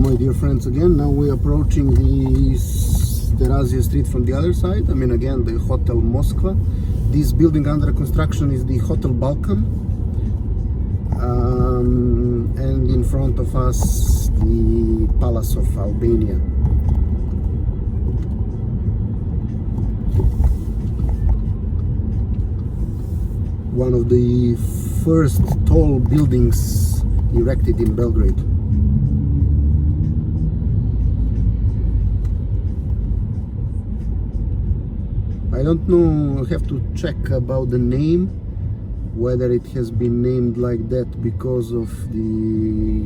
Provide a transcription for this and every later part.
my dear friends, again. Now we're approaching the Terazija street from the other side. I mean, again, the Hotel Moskva. This building under construction is the Hotel Balkan. And in front of us, the Palace of Albania. One of the first tall buildings erected in Belgrade. I don't know, I have to check about the name, whether it has been named like that because of the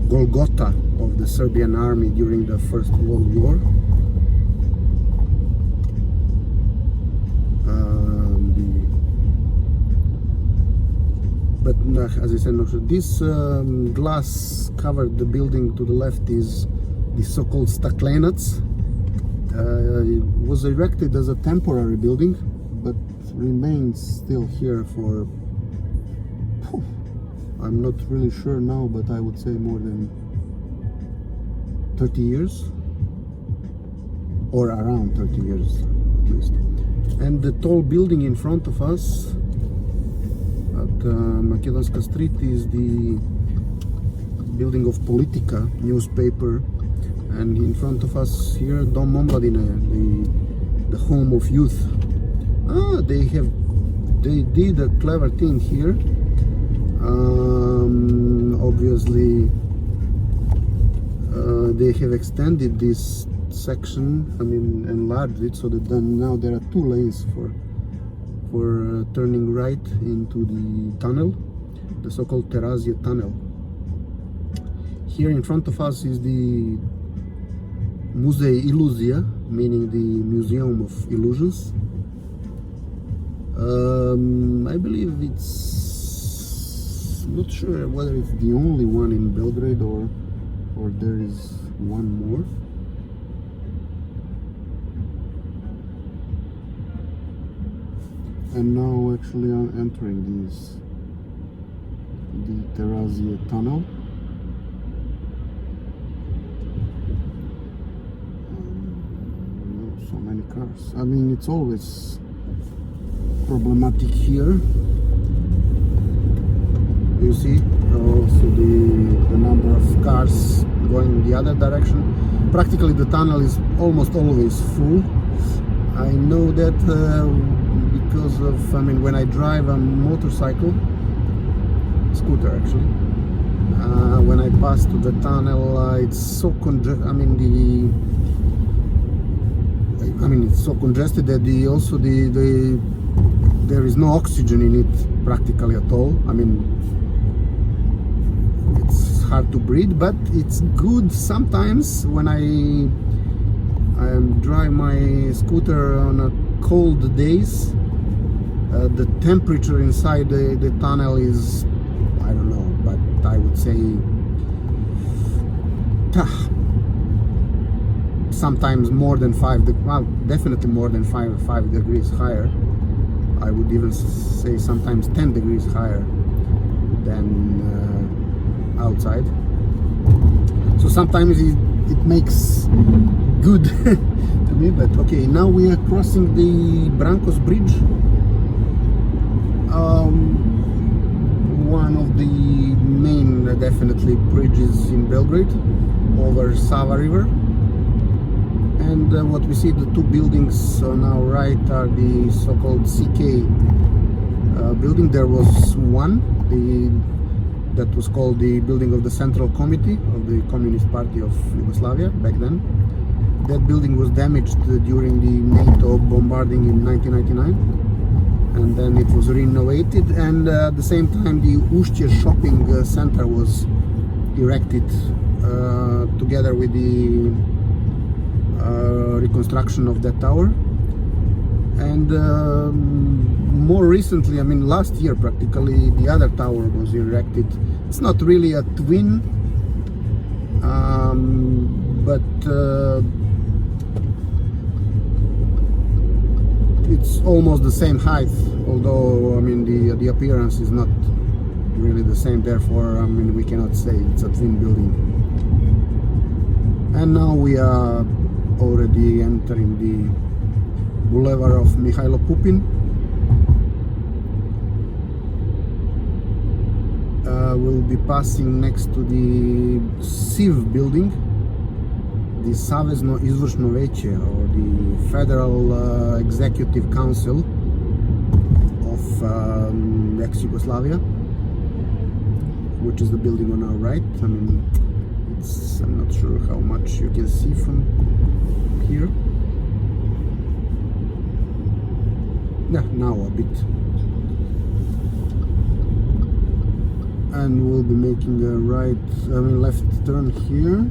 Golgotha of the Serbian army during the First World War. But as I said, this glass covered the building to the left is the so-called Staklenac. It was erected as a temporary building, but remains still here for, I'm not really sure now, but I would say more than 30 years, or around 30 years at least. And the tall building in front of us at Makedonska Street is the building of Politika newspaper, and in front of us here Dom Omladine, the home of youth. They did a clever thing here. Obviously they have extended this section, I mean enlarged it, so that then now there are 2 lanes for turning right into the tunnel, the so-called Terazija tunnel. Here in front of us is the Muzej Iluzija, meaning the Museum of Illusions. I believe it's, not sure whether it's the only one in Belgrade or there is one more. And now actually I'm entering the Terazija tunnel. So many cars. I mean, it's always problematic here. You see also the number of cars going the other direction. Practically the tunnel is almost always full. I know that because of, I mean, when I drive a motorcycle, scooter actually, when I pass to the tunnel, it's so congested. It's so congested that there is no oxygen in it practically at all. I mean, it's hard to breathe, but it's good sometimes when I drive my scooter on a cold days. The temperature inside the tunnel is, I don't know, but I would say sometimes more than 5 degrees, well, definitely more than 5 degrees higher. I would even say sometimes 10 degrees higher than outside. So sometimes it makes good to me, but okay, now we are crossing the Brankos Bridge. One of the main, definitely, bridges in Belgrade over Sava River. And what we see, the 2 buildings on our right are the so-called CK building. There was one that was called the building of the Central Committee of the Communist Party of Yugoslavia back then. That building was damaged during the NATO bombarding in 1999. And then it was renovated, and at the same time the Ušće shopping center was erected together with the reconstruction of that tower. And more recently, I mean last year practically, the other tower was erected. It's not really a twin, but it's almost the same height, although I mean the appearance is not really the same. Therefore, I mean we cannot say it's a twin building. And now we are already entering the boulevard of Mikhailo Pupin. We'll be passing next to the SIV building, the Savezno Izvršno Veće, or the Federal Executive Council of ex-Yugoslavia, which is the building on our right. I mean, I'm not sure how much you can see from here. Yeah, now a bit. And we'll be making a left turn here.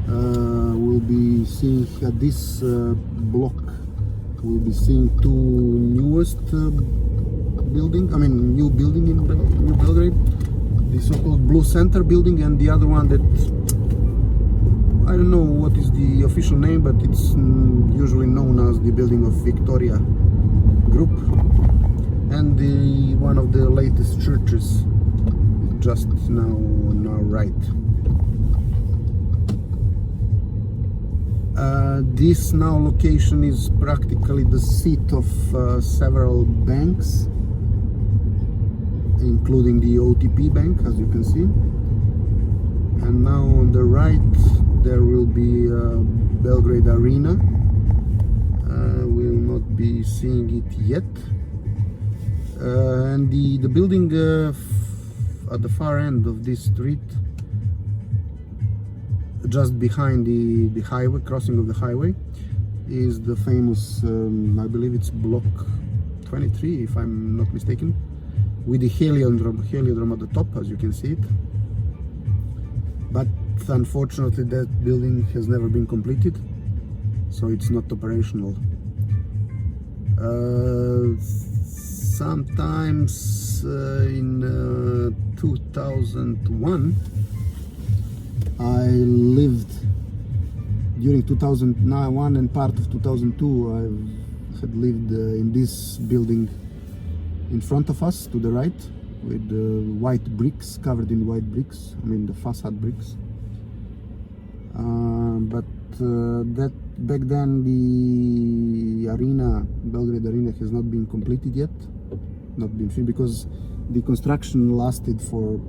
We'll be seeing at this block, we'll be seeing two newest new building in New Belgrade, the so-called Blue Center building, and the other one that I don't know what is the official name, but it's usually known as the building of Victoria Group, and one of the latest churches just now on our right. This now location is practically the seat of several banks, including the OTP bank, as you can see. And now on the right there will be Belgrade Arena. We'll not be seeing it yet. And the building at the far end of this street, just behind the highway, crossing of the highway, is the famous, I believe it's block 23, if I'm not mistaken, with the heliodrome at the top, as you can see it. But unfortunately that building has never been completed, so it's not operational. Sometimes in 2001 I lived during 2001 and part of 2002. I had lived in this building in front of us to the right, with white bricks, covered in white bricks, I mean the facade bricks. But that back then the arena, Belgrade Arena, has not been completed yet, not been finished, because the construction lasted for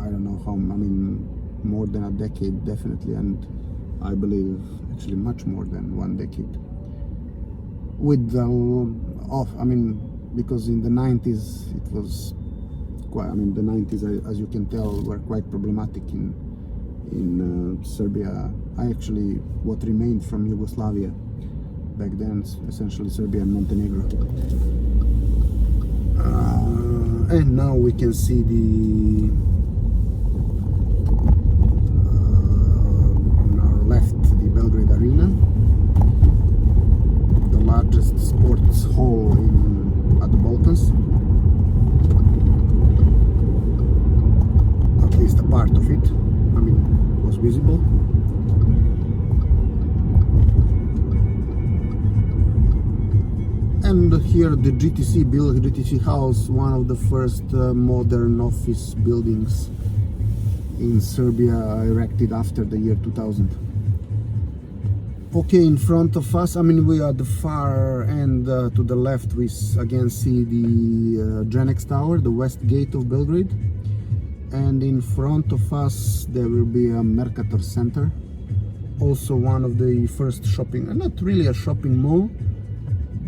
I don't know how, I mean more than a decade definitely, and I believe actually much more than 1 decade. With because in the 90s it was quite, the 90s, as you can tell, were quite problematic in Serbia. What remained from Yugoslavia back then, essentially Serbia and Montenegro. And now we can see on our left, the Belgrade Arena, the largest sports hall at the Balkans, at least a part of it, was visible. And here the GTC house, one of the first modern office buildings in Serbia, erected after the year 2000. Okay, in front of us, we are at the far end, to the left, we again see the Genex Tower, the west gate of Belgrade. And in front of us there will be a Mercator Center, also one of the first shopping, not really a shopping mall,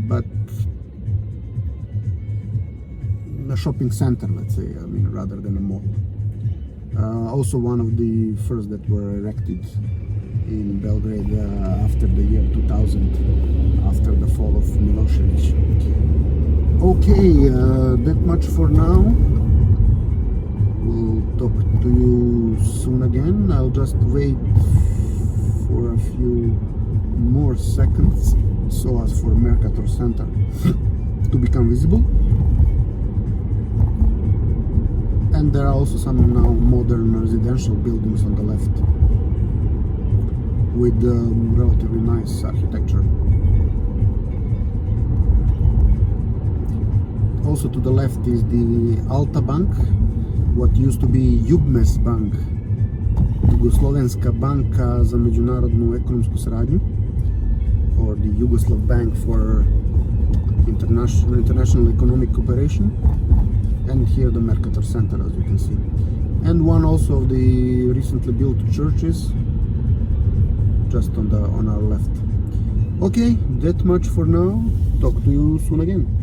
but a shopping center, let's say, rather than a mall. Also one of the first that were erected in Belgrade after the year 2000, after the fall of Milosevic. Okay, that much for now. We'll talk to you soon again. I'll just wait for a few more seconds so as for Mercator Center to become visible. And there are also some now modern residential buildings on the left with relatively nice architecture. Also to the left is the Alta Bank, what used to be Jugmes Bank Jugoslovenska banka za međunarodnu ekonomsku saradnju, or the Yugoslav Bank for International Economic Cooperation, and here the Mercator Center, as you can see, and one also of the recently built churches just on our left. Okay, that much for now. Talk to you soon again.